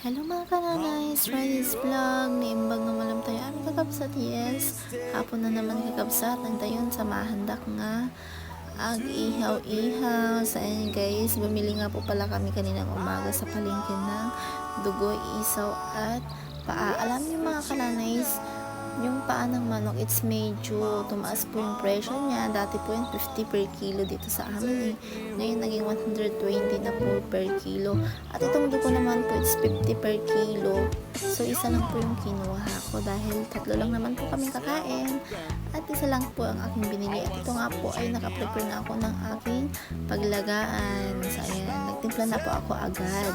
Hello mga kananays, Friday's vlog, niimbag na malam tayo aming kakabsat, yes. Hapon na naman kakabsat, nagtayon sa mahandak nga ag-ihaw-ihaw. Sa inyo guys, bumili nga po pala kami kaninang umaga sa palengke ng dugo, isaw at paa. Alam niyo mga kananays, yung paa ng manok, it's medyo tumaas po yung presyo niya. Dati po yung 50 per kilo dito sa amin eh. Ngayon naging 120 na po per kilo. At itong dugo naman po, it's 50 per kilo. So isa lang po yung kinuha ko dahil tatlo lang naman po kami kakain. At isa lang po ang aking binili. At ito nga po ay nakaprepare na ako ng aking paglagaan. So ayan, nagtimpla na po ako agad.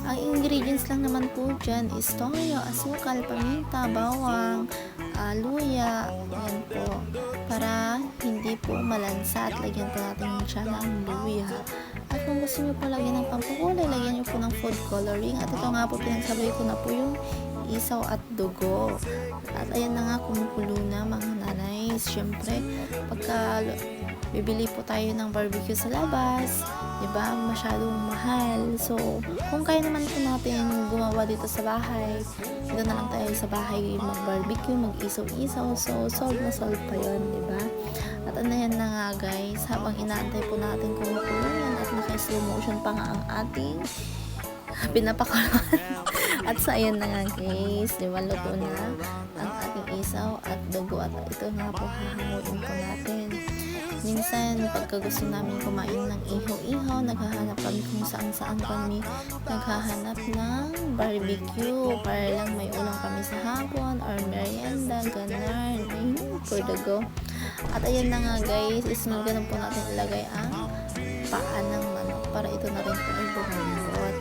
Ang ingredients lang naman po dyan is toyo, asukal, paminta, bawang, luya, yan po. Para hindi po malansa at lagyan po natin siya ng luya. At kung gusto nyo po lagyan ng pampukulay, lagyan nyo po ng food coloring. At ito nga po, pinagsabay ko na po yung isaw at dugo. At ayan na nga, kumukulo na mga nanay. Siyempre, pagka bibili po tayo ng barbecue sa labas, diba, masyadong mahal. So, kung kaya naman po natin gumawa dito sa bahay, dito na lang tayo sa bahay mag-barbecue, mag-isaw-isaw. So, solve na solve pa yun, diba? At ano yan na nga guys, habang inaantay po natin kumukulo yan at naka-slow motion pa nga ang ating pinapakuluan. At sa ayan na nga guys, diba, luto na ang ating isaw at dugo. At ito nga po, hahanguin po natin. Minsan, pagka gusto namin kumain ng ihaw-ihaw, naghahanap kami kung saan-saan kami naghahanap ng barbecue para lang may ulam kami sa hapon or merienda, ganon. For the go. At ayan na nga guys, isunod ganun po natin ilagay ang paa ng manok para ito na rin po ay bumulot.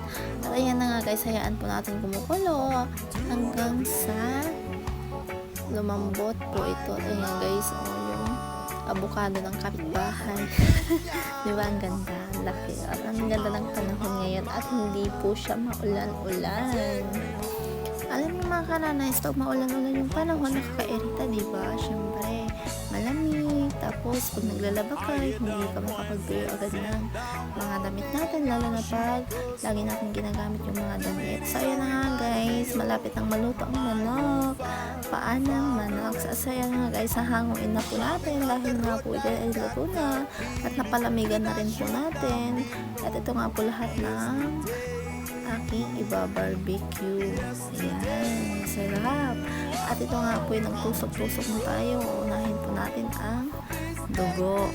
At ayan na nga guys, hayaan po natin kumukulo hanggang sa lumambot po ito. Ayan guys, yung avocado ng kapitbahay. Diba, ang ganda, ang laki. At ang ganda ng panahon ngayon at hindi po siya maulan-ulan. Alam niyo mga kananays, pag maulan-ulan yung panahon, nakakairita, diba? Siyempre, malamig. Tapos, pag naglalaba ka, hindi ka makapag-wear agad ng mga damit natin, lalo na pag lagi natin ginagamit yung mga damit. So, ayan na nga guys, malapit ang maluto ang manok. Paa ng manok. So, ayan nga guys, hahanguin na po natin dahil nga po dyan ay luto na at napalamigan na rin po natin. At ito nga po lahat ng aking iba-barbecue. Ayan, sarap. At ito nga po yung nagtusok-tusok na tayo. Unahin po natin ang dugo.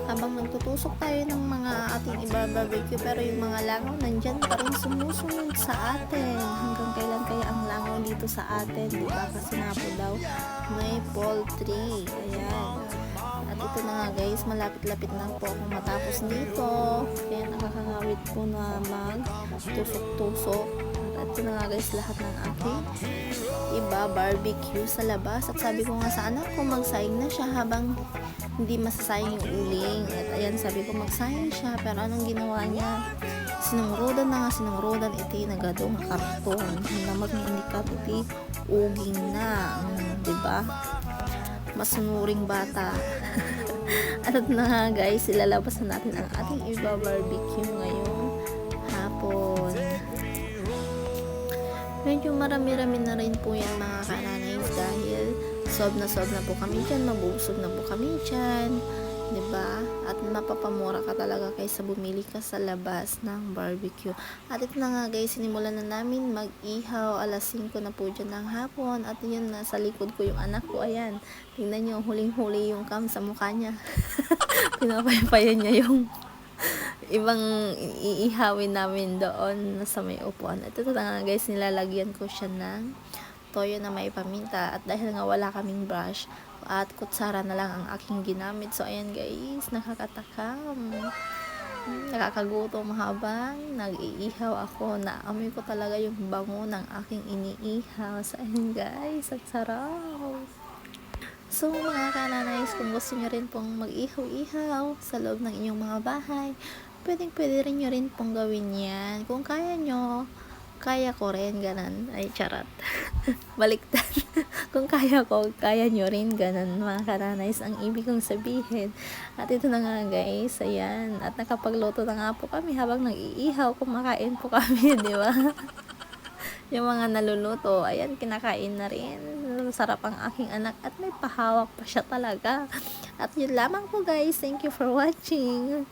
Habang nagtutusok tayo ng mga ating iba-barbecue, pero yung mga langaw nandyan pa rin sumusunod sa atin. Hanggang kailan kaya ang langaw dito sa atin, diba? Kasi nga po daw may poultry. Ayan. At ito na nga guys, malapit-lapit na po akong matapos dito. Kaya nakakangawit po na mag-tusok-tusok. At ito na nga guys, lahat ng aking iba-barbecue sa labas. At sabi ko nga sa anak ko, magsaing na siya habang hindi masasayang yung uling. At ayan, sabi ko magsayang siya. Pero anong ginawa niya? Sinungrudan na nga, sinungrudan iti nagadong karton. Namag ni indikat iti uging na. Diba? Masunuring bata. At na nga guys, ilalabas na natin ang ating iba-barbecue ngayong hapon. Medyo marami-rami na rin po yan mga kananays dahil sob na po kami dyan, mabusog na po kami dyan, diba? At mapapamura ka talaga kaysa bumili ka sa labas ng barbecue. At ito na nga guys, sinimulan na namin mag-ihaw, alas 5 na po dyan ng hapon. At yun, nasa likod ko yung anak ko, ayan, tingnan nyo, huling-huli yung cam sa mukha niya. Pinapaypayan niya yung ibang iihawin namin doon sa may upuan. At ito na nga guys, nilalagyan ko siya ng toyo na may paminta. At dahil nga wala kaming brush at kutsara na lang ang aking ginamit. So ayan guys, nakakatakam. Nakakagutom habang nag-iihaw ako. Naamoy ko talaga yung bango ng aking iniihaw. So ayan guys, ang sarap. So mga kananays, kung gusto nyo rin pong mag-ihaw-ihaw sa loob ng inyong mga bahay, pwede rin nyo rin pong gawin yan. Kung kaya nyo, kaya ko rin, ganan. Ay, charot. Baliktad. Kung kaya ko, kaya nyo rin, ganan mga kananays ang ibig kong sabihin. At ito na nga guys, ayan. At nakapagluto na nga po kami habang nag-iihaw, kumakain po kami, di ba? Yung mga naluluto, ayan, kinakain na rin. Sarap ang aking anak at may pahawak pa siya talaga. At yun lamang po guys. Thank you for watching.